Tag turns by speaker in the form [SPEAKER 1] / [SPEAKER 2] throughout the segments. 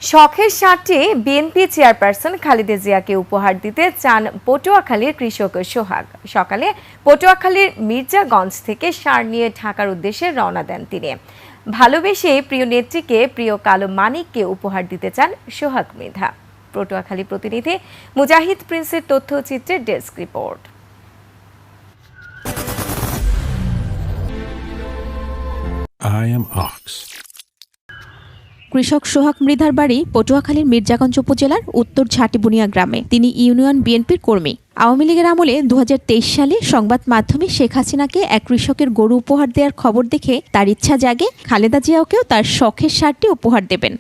[SPEAKER 1] শখের সারটি BNP chairperson Khaleda জিয়াকে উপহার দিতে চান পটুয়াখালীর কৃষক সোহাগ। সকালে পটুয়াখালীর মির্জাগঞ্জ থেকে সার নিয়ে ঢাকার উদ্দেশ্যে রওনা দেন তিনি। ভালোবেসে প্রিয় নেত্রীকে প্রিয় কালো মানিককে উপহার দিতে চান সোহাগ মৃধা। পটুয়াখালী প্রতিনিধি মুজাহিদ প্রিন্সের তথ্যচিত্রের desk report.
[SPEAKER 2] I am Ox.
[SPEAKER 3] কৃষক সোহাগ মৃধার বাড়ি পটুয়াখালীর মির্জাগঞ্জ উপজেলার উত্তর ঝাটিবুনিয়া গ্রামে। তিনি ইউনিয়ন বিএনপির কর্মী। আওয়ামী লীগের আমলে 2023 সালে সংবাদ মাধ্যমে শেখ হাসিনাকে এক কৃষকের গরু উপহার দেওয়ার খবর দেখে তার ইচ্ছা জাগে খালেদা জিয়াকেও তার শখের সারটি উপহার দেবেন।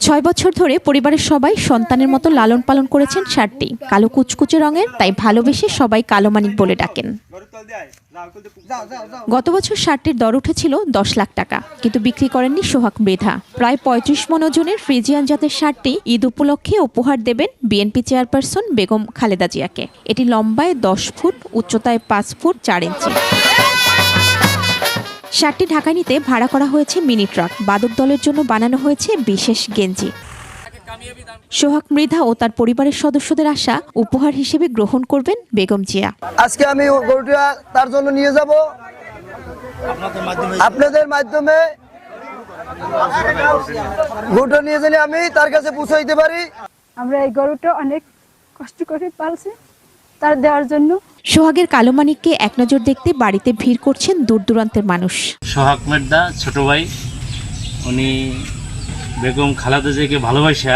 [SPEAKER 3] 6 বছর ধরে পরিবারের সবাই সন্তানের মতো লালন পালন করেছেন সারটি। কালো কুচকুচে রঙের, তাই ভালোবেসে সবাই কালো মানিক বলে ডাকেন। গত বছর সারটির দর উঠেছিল 10 লাখ টাকা, কিন্তু বিক্রি করেননি সোহাগ মৃধা। প্রায় 35 মণ ওজনের ফ্রিজিয়ান জাতের সারটি ঈদ উপলক্ষে উপহার দেবেন বিএনপি চেয়ারপারসন বেগম খালেদা জিয়াকে। এটি লম্বায় 10 ফুট, উচ্চতায় 5 ফুট 4 ইঞ্চি। সারটি ঢাকায় নিতে ভাড়া করা হয়েছে মিনি ট্রাক। বাদক দলের জন্য বানানো হয়েছে বিশেষ গেঞ্জি। সোহাগ মৃধা ও তার পরিবারের সদস্যদের আশা উপহার হিসেবে গ্রহণ করবেন বেগম জিয়া।
[SPEAKER 4] আজকে আমি গরুটা তার জন্য নিয়ে যাব, আপনাদের মাধ্যমে গরুটা নিয়ে জানি আমি তার কাছে পৌঁছাইতে পারি।
[SPEAKER 5] আমরা এই গরুটা অনেক কষ্ট করে পালছি তার দেওয়ার জন্য।
[SPEAKER 3] সোহাগের কালো মানিককে এক নজর দেখতে বাড়িতে ভিড় করছেন দূর দূরান্তের মানুষ।
[SPEAKER 6] সোহাগ মৃধা ছোট ভাই, উনি বেগম খালেদা জিয়াকে ভালোবাসা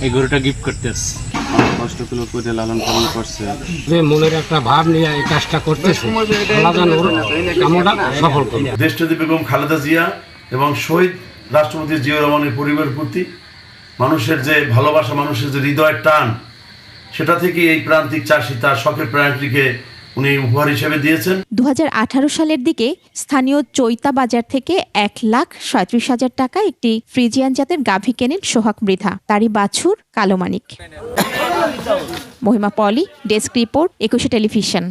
[SPEAKER 6] এই গরুটা গিফট করতে আসছে। কষ্ট করে লালন পালন করছে,
[SPEAKER 7] যে মনের একটা ভাব নিয়ে এই কাজটা করতেছে, সফল করবে।
[SPEAKER 8] দেশনেত্রী বেগম খালেদা জিয়া এবং শহীদ রাষ্ট্রপতি জিয়াউর রহমানের পরিবারের প্রতি মানুষের যে ভালোবাসা, মানুষের যে হৃদয়ের টান, সেটা থেকে এই প্রান্তিক চাষি তার শখের প্রাণীটিকে উনি উপহার হিসেবে দিয়েছেন।
[SPEAKER 3] 2018 সালের দিকে স্থানীয় চৈতা বাজার থেকে 1,37,000 টাকা একটি ফ্রিজিয়ান জাতের গাভী কেনেন সোহাগ মৃধা। তারই বাছুর কালো মানিক। মহিমা পলি, ডেস্ক রিপোর্ট, 21 টেলিভিশন।